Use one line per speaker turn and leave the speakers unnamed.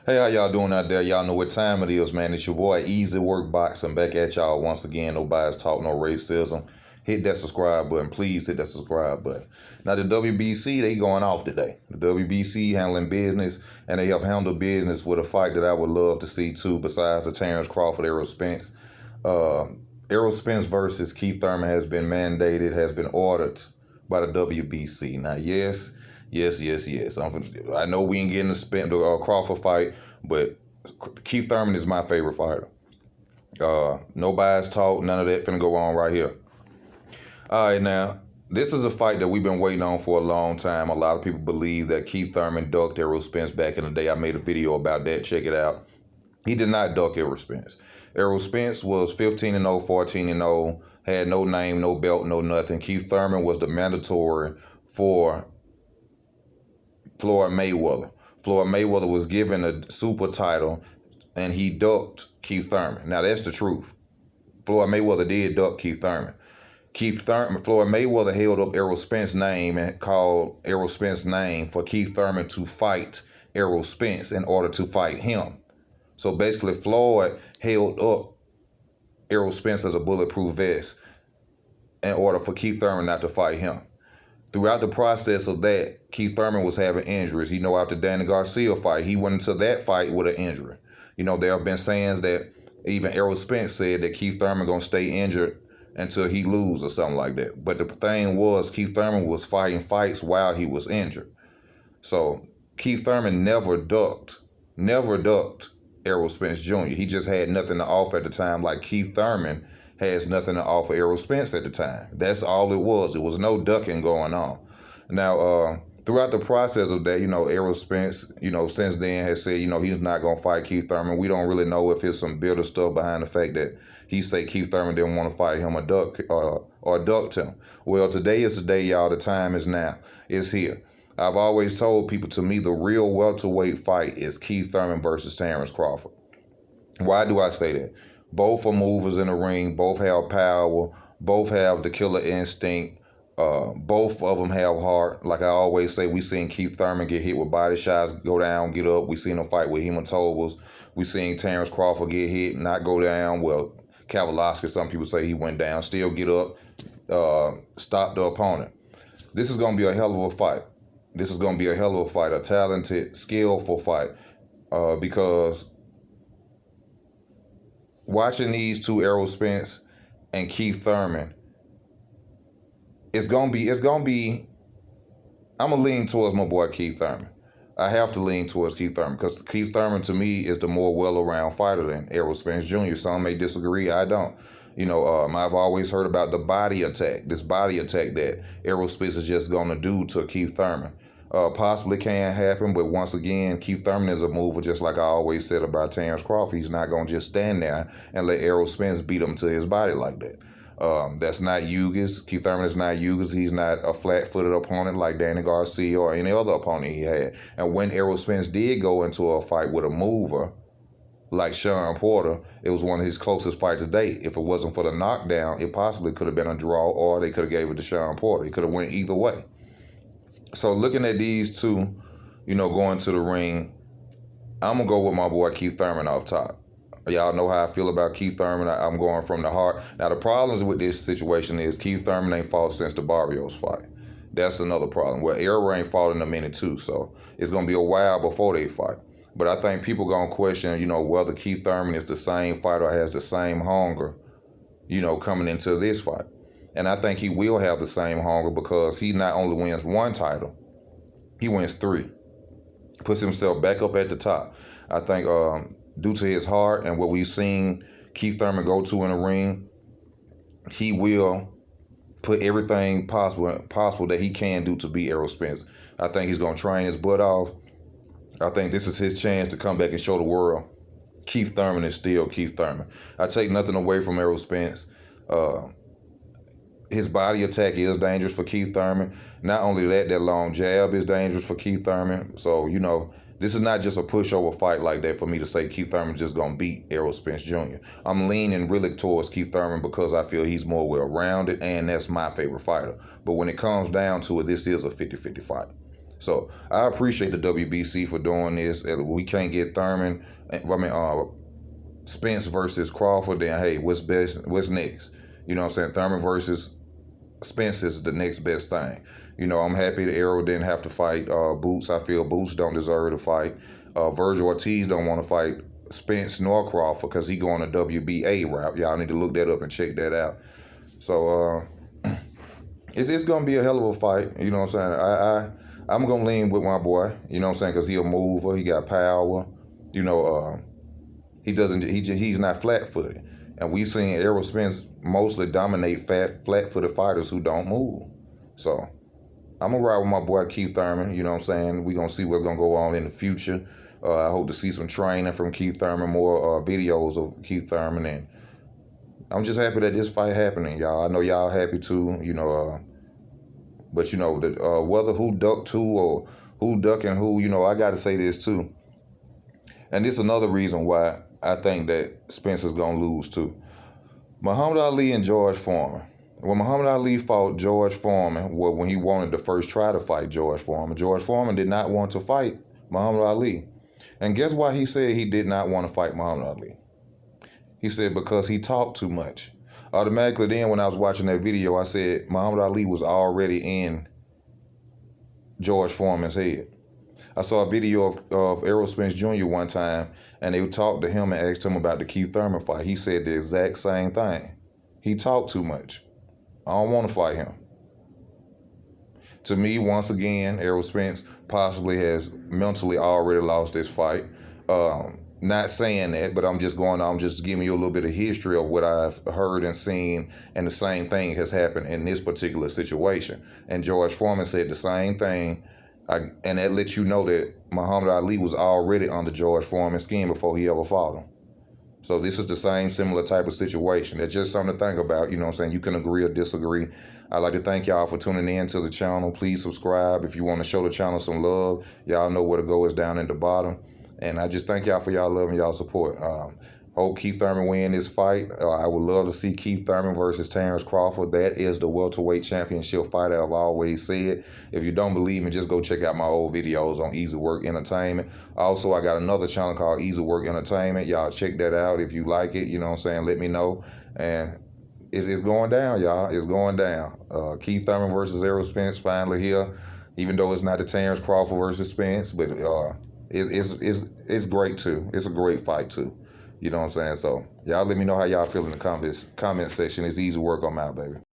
Hey, how y'all doing out there? Y'all know what time it is, man. It's your boy Easy Work Boxing back at y'all once again. No bias talk, no racism. Hit that subscribe button. Please hit that subscribe button. Now, the WBC, they going off today. The WBC handling business, and they have handled business with a fight that I would love to see too, besides the Terrence Crawford, Errol Spence. Uh, Errol Spence versus Keith Thurman has been mandated, has been ordered by the WBC. Now, yes. I know we ain't getting the Crawford fight, but Keith Thurman is my favorite fighter. No bias talk, none of that finna go on right here. All right, now, this is a fight that we've been waiting on for a long time. A lot of people believe that Keith Thurman ducked Errol Spence back in the day. I made a video about that. Check it out. He did not duck Errol Spence. Errol Spence was 15-0, 14-0, had no name, no belt, no nothing. Keith Thurman was the mandatory for Floyd Mayweather. Floyd Mayweather was given a super title, and he ducked Keith Thurman. Now, that's the truth. Floyd Mayweather did duck Keith Thurman. Floyd Mayweather held up Errol Spence's name and called Errol Spence's name for Keith Thurman to fight Errol Spence in order to fight him. So basically, Floyd held up Errol Spence as a bulletproof vest in order for Keith Thurman not to fight him. Throughout the process of that, Keith Thurman was having injuries. After Danny Garcia fight, he went into that fight with an injury. There have been sayings that even Errol Spence said that Keith Thurman going to stay injured until he lose or something like that. But the thing was, Keith Thurman was fighting fights while he was injured. So Keith Thurman never ducked Errol Spence Jr. He just had nothing to offer at the time, like Keith Thurman has nothing to offer Errol Spence at the time. That's all it was. It was no ducking going on. Now, throughout the process of that, Errol Spence, since then has said, he's not going to fight Keith Thurman. We don't really know if it's some bitter stuff behind the fact that he said Keith Thurman didn't want to fight him or ducked him. Well, today is the day, y'all. The time is now. It's here. I've always told people, to me, the real welterweight fight is Keith Thurman versus Terrence Crawford. Why do I say that? Both are movers in the ring. Both have power. Both have the killer instinct. Both of them have heart. Like I always say, we seen Keith Thurman get hit with body shots, go down, get up. We seen him fight with hematomas. We seen Terrence Crawford get hit, not go down. Well, Kavalowski, some people say he went down, still get up, stop the opponent. This is going to be a hell of a fight. A talented, skillful fight, because watching these two, Errol Spence and Keith Thurman, it's gonna be. I'm gonna lean towards my boy Keith Thurman. I have to lean towards Keith Thurman because Keith Thurman, to me, is the more well-around fighter than Errol Spence Jr. Some may disagree. I don't. I've always heard about the body attack. This body attack that Errol Spence is just gonna do to Keith Thurman. Possibly can happen, but once again, Keith Thurman is a mover, just like I always said about Terrence Crawford. He's not going to just stand there and let Errol Spence beat him to his body like that. That's not Yugas. Keith Thurman is not Yugas. He's not a flat-footed opponent like Danny Garcia or any other opponent he had. And when Errol Spence did go into a fight with a mover like Shawn Porter, it was one of his closest fights to date. If it wasn't for the knockdown, it possibly could have been a draw, or they could have gave it to Shawn Porter. It could have went either way. So looking at these two, going to the ring, I'm going to go with my boy Keith Thurman off top. Y'all know how I feel about Keith Thurman. I'm going from the heart. Now, the problems with this situation is Keith Thurman ain't fought since the Barrios fight. That's another problem. Well, Errol ain't fought in a minute too, so it's going to be a while before they fight. But I think people going to question, whether Keith Thurman is the same fighter or has the same hunger, coming into this fight. And I think he will have the same hunger because he not only wins one title, he wins three. Puts himself back up at the top. I think due to his heart and what we've seen Keith Thurman go to in the ring, he will put everything possible that he can do to beat Errol Spence. I think he's going to train his butt off. I think this is his chance to come back and show the world Keith Thurman is still Keith Thurman. I take nothing away from Errol Spence. His body attack is dangerous for Keith Thurman. Not only that long jab is dangerous for Keith Thurman. So, this is not just a pushover fight like that for me to say Keith Thurman just going to beat Errol Spence Jr. I'm leaning really towards Keith Thurman because I feel he's more well-rounded, and that's my favorite fighter. But when it comes down to it, this is a 50-50 fight. So I appreciate the WBC for doing this. We can't get Thurman, Spence versus Crawford. Then hey, what's best? What's next? You know what I'm saying? Thurman versus Spence is the next best thing. You know, I'm happy that Errol didn't have to fight Boots. I feel Boots don't deserve to fight. Virgil Ortiz don't want to fight Spence nor Crawford because he going the WBA route. Y'all need to look that up and check that out. So it's gonna be a hell of a fight. You know what I'm saying? I'm gonna lean with my boy. You know what I'm saying? Because he a mover. He got power. You know, he's not flat-footed. And we've seen Errol Spence mostly dominate flat-footed fighters who don't move. So I'm gonna ride with my boy Keith Thurman. You know what I'm saying? We're gonna see what's gonna go on in the future. I hope to see some training from Keith Thurman, more videos of Keith Thurman, and I'm just happy that this fight happening, y'all. I know y'all happy too. You know, but you know whether who ducked who or who ducking who. You know, I got to say this too, and this is another reason why I think that Spence is gonna lose too. Muhammad Ali and George Foreman. When Muhammad Ali fought George Foreman, well, when he wanted to first try to fight George Foreman did not want to fight Muhammad Ali. And guess why he said he did not want to fight Muhammad Ali? He said because he talked too much. Automatically then when I was watching that video, I said Muhammad Ali was already in George Foreman's head. I saw a video of Errol Spence Jr. one time, and they talked to him and asked him about the Keith Thurman fight. He said the exact same thing. He talked too much. I don't want to fight him. To me, once again, Errol Spence possibly has mentally already lost this fight. Not saying that, but I'm just giving you a little bit of history of what I've heard and seen, and the same thing has happened in this particular situation. And George Foreman said the same thing, and that lets you know that Muhammad Ali was already under George Foreman's skin before he ever fought him. So this is the same similar type of situation. That's just something to think about. You know what I'm saying? You can agree or disagree. I'd like to thank y'all for tuning in to the channel. Please subscribe if you want to show the channel some love. Y'all know where to go is down at the bottom. And I just thank y'all for y'all love and y'all support. Hope Keith Thurman win this fight. I would love to see Keith Thurman versus Terrence Crawford. That is the welterweight championship fight I've always said. If you don't believe me, just go check out my old videos on Easy Work Entertainment. Also, I got another channel called Easy Work Entertainment. Y'all check that out if you like it. You know what I'm saying? Let me know. And it's going down, y'all. It's going down. Keith Thurman versus Errol Spence finally here. Even though it's not the Terrence Crawford versus Spence, but it's great too. It's a great fight too. You know what I'm saying? So y'all let me know how y'all feel in the comment section. It's easy work. I'm out, baby.